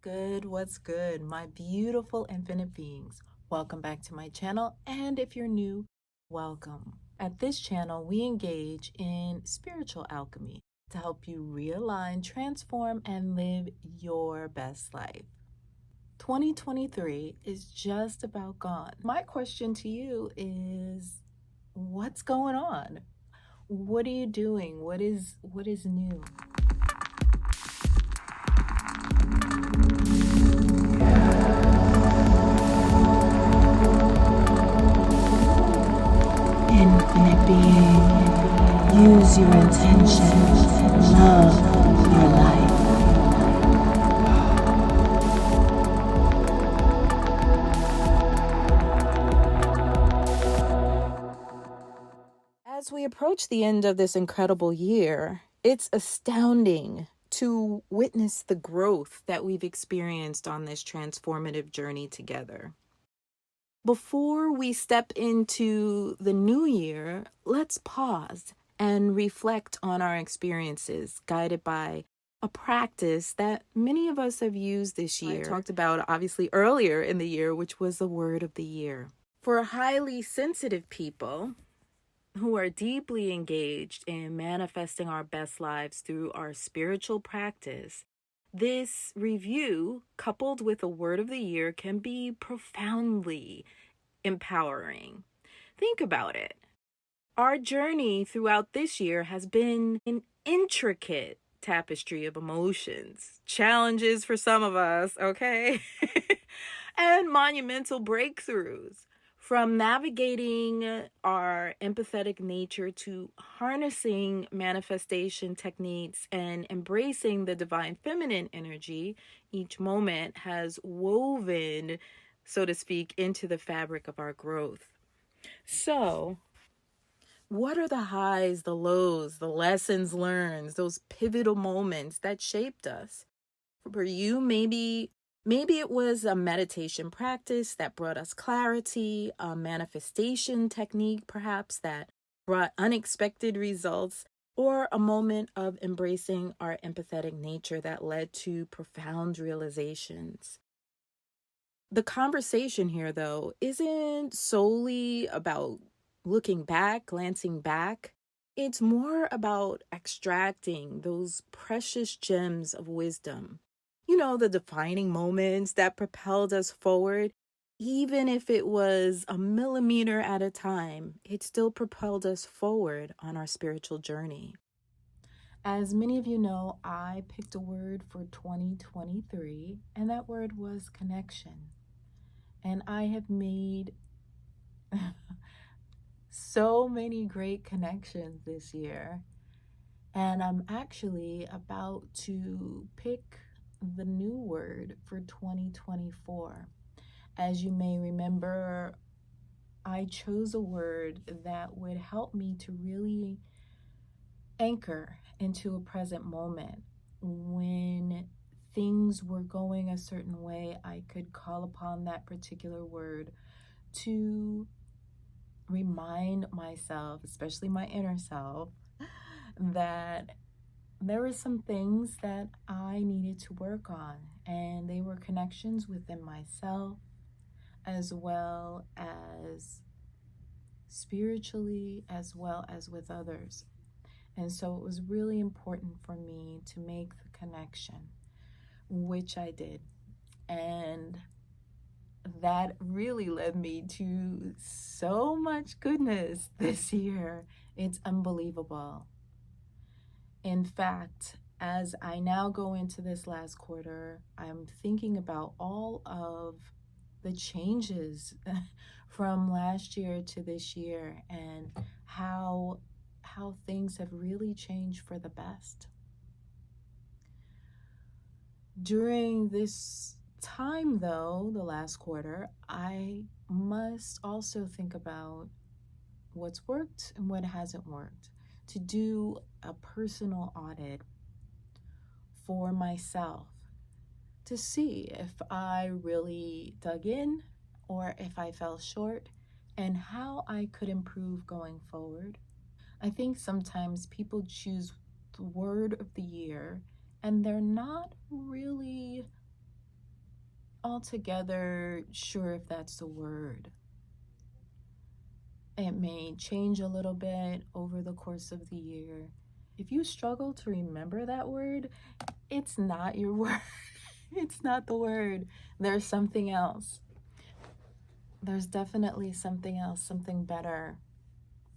good? What's good, my beautiful infinite beings? Welcome back to my channel, and if you're new, welcome. At this channel, we engage in spiritual alchemy to help you realign, transform, and live your best life. 2023 is just about gone. My question to you is, what's going on? What are you doing? What is new? Infinite being, use your intention, love your life. As we approach the end of this incredible year, it's astounding to witness the growth that we've experienced on this transformative journey together. Before we step into the new year, let's pause and reflect on our experiences, guided by a practice that many of us have used this year. I talked about obviously earlier in the year, which was the word of the year. For highly sensitive people who are deeply engaged in manifesting our best lives through our spiritual practice, this review, coupled with a word of the year, can be profoundly empowering. Think about it. Our journey throughout this year has been an intricate tapestry of emotions, challenges for some of us, okay? And monumental breakthroughs. From navigating our empathetic nature to harnessing manifestation techniques and embracing the divine feminine energy, each moment has woven, so to speak, into the fabric of our growth. So, what are the highs, the lows, the lessons learned, those pivotal moments that shaped us? For you, maybe it was a meditation practice that brought us clarity, a manifestation technique perhaps that brought unexpected results, or a moment of embracing our empathetic nature that led to profound realizations. The conversation here, though, isn't solely about looking back, glancing back. It's more about extracting those precious gems of wisdom. You know, the defining moments that propelled us forward. Even if it was a millimeter at a time, it still propelled us forward on our spiritual journey. As many of you know, I picked a word for 2023, and that word was connection. And I have made so many great connections this year. And I'm actually about to pick the new word for 2024. As you may remember, I chose a word that would help me to really anchor into a present moment. When things were going a certain way, I could call upon that particular word to remind myself, especially my inner self, that there were some things that I needed to work on, and they were connections within myself as well as spiritually, as well as with others. And so it was really important for me to make the connection, which I did. And that really led me to so much goodness this year. It's unbelievable. In fact, as I now go into this last quarter, I'm thinking about all of the changes from last year to this year and how things have really changed for the best. During this time, though, the last quarter, I must also think about what's worked and what hasn't worked, to do a personal audit for myself to see if I really dug in or if I fell short and how I could improve going forward. I think sometimes people choose the word of the year and they're not really altogether sure if that's the word. It may change a little bit over the course of the year. If you struggle to remember that word, it's not your word. It's not the word. There's something else. There's definitely something else, something better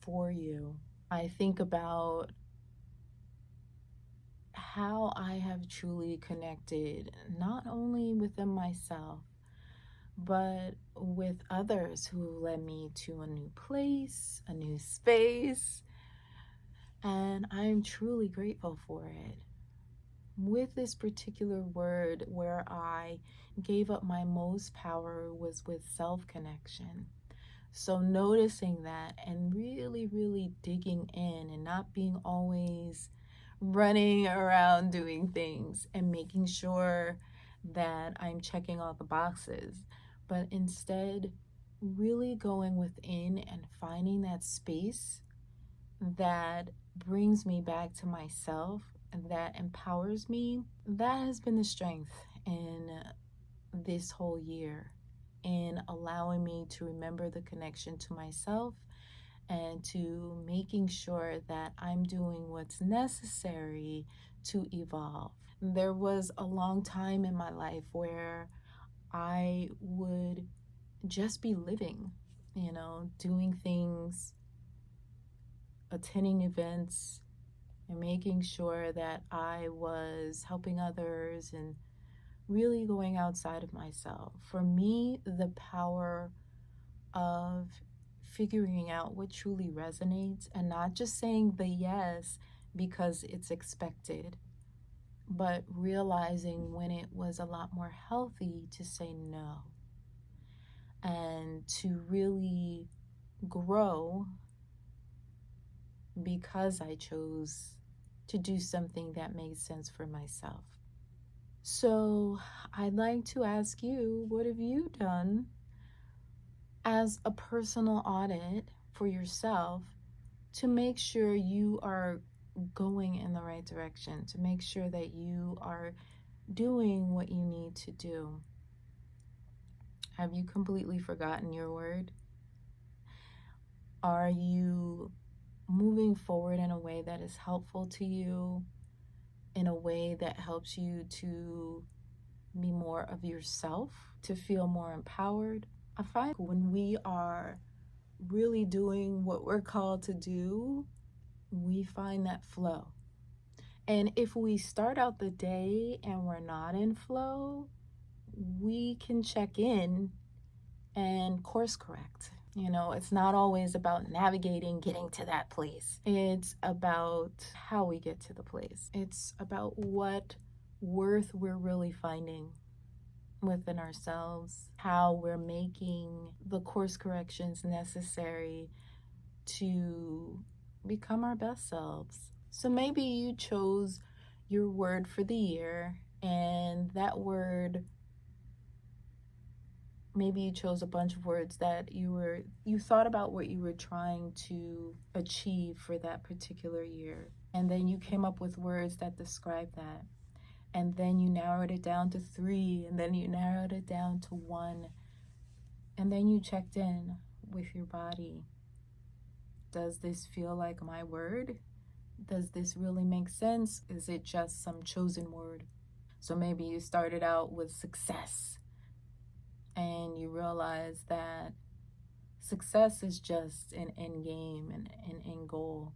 for you. I think about how I have truly connected, not only within myself, but with others who led me to a new place, a new space, and I'm truly grateful for it. With this particular word, where I gave up my most power was with self-connection. So noticing that and really, really digging in and not being always running around doing things and making sure that I'm checking all the boxes, but instead really going within and finding that space that brings me back to myself and that empowers me. That has been the strength in this whole year, in allowing me to remember the connection to myself and to making sure that I'm doing what's necessary to evolve. There was a long time in my life where I would just be living, doing things, attending events, and making sure that I was helping others and really going outside of myself. For me, the power of figuring out what truly resonates and not just saying the yes because it's expected, but realizing when it was a lot more healthy to say no and to really grow because I chose to do something that made sense for myself. So I'd like to ask you, what have you done as a personal audit for yourself to make sure you are going in the right direction, to make sure that you are doing what you need to do? Have you completely forgotten your word? Are you moving forward in a way that is helpful to you, in a way that helps you to be more of yourself, to feel more empowered? I find when we are really doing what we're called to do, we find that flow. And if we start out the day and we're not in flow, we can check in and course correct. It's not always about navigating, getting to that place. It's about how we get to the place. It's about what worth we're really finding within ourselves, how we're making the course corrections necessary to become our best selves. So maybe you chose your word for the year, and that word, maybe you chose a bunch of words that you thought about what you were trying to achieve for that particular year, and then you came up with words that describe that, and then you narrowed it down to 3, and then you narrowed it down to 1, and then you checked in with your body. Does this feel like my word? Does this really make sense? Is it just some chosen word? So maybe you started out with success and you realize that success is just an end game and an end goal.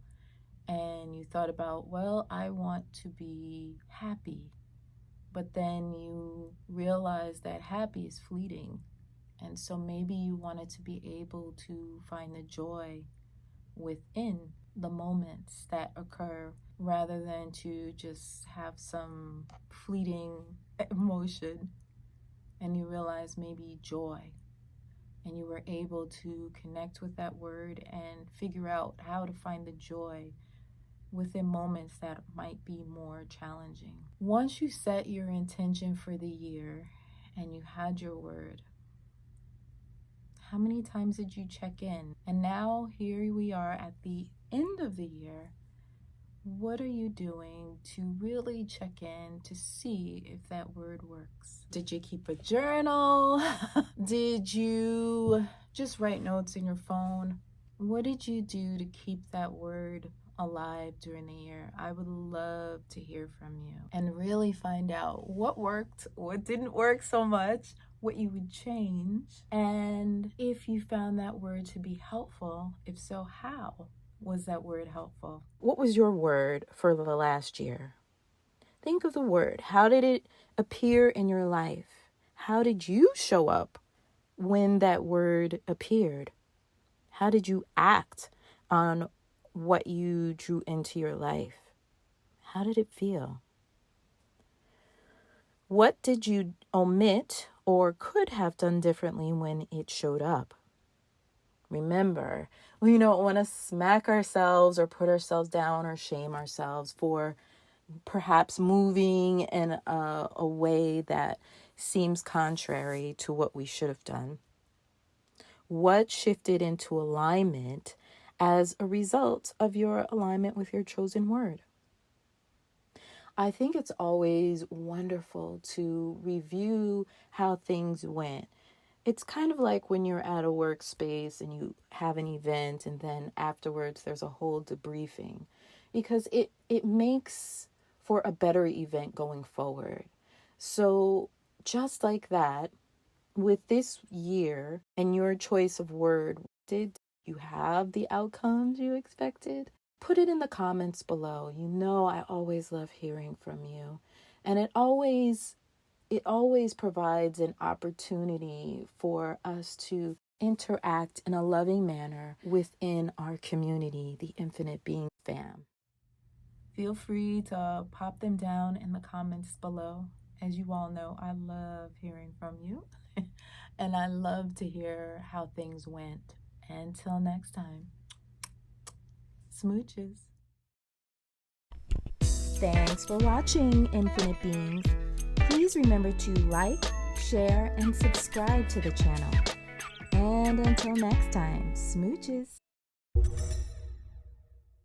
And you thought about, well, I want to be happy. But then you realize that happy is fleeting. And so maybe you wanted to be able to find the joy within the moments that occur rather than to just have some fleeting emotion. And you realize maybe joy, and you were able to connect with that word and figure out how to find the joy within moments that might be more challenging. Once you set your intention for the year and you had your word, how many times did you check in? And now here we are at the end of the year. What are you doing to really check in to see if that word works? Did you keep a journal? Did you just write notes in your phone? What did you do to keep that word alive during the year? I would love to hear from you and really find out what worked, what didn't work so much, what you would change, and if you found that word to be helpful. If so, how was that word helpful? What was your word for the last year? Think of the word. How did it appear in your life? How did you show up when that word appeared? How did you act on what you drew into your life? How did it feel? What did you omit or could have done differently when it showed up? Remember, we don't want to smack ourselves or put ourselves down or shame ourselves for perhaps moving in a way that seems contrary to what we should have done. What shifted into alignment as a result of your alignment with your chosen word? I think it's always wonderful to review how things went. It's kind of like when you're at a workspace and you have an event and then afterwards there's a whole debriefing, because it makes for a better event going forward. So just like that, with this year and your choice of word, did you have the outcomes you expected? Put it in the comments below. You know I always love hearing from you. And it always provides an opportunity for us to interact in a loving manner within our community, the Infinite Being fam. Feel free to pop them down in the comments below. As you all know, I love hearing from you and I love to hear how things went. Until next time, smooches. Thanks for watching, Infinite Beings. Please remember to like, share, and subscribe to the channel. And until next time, smooches.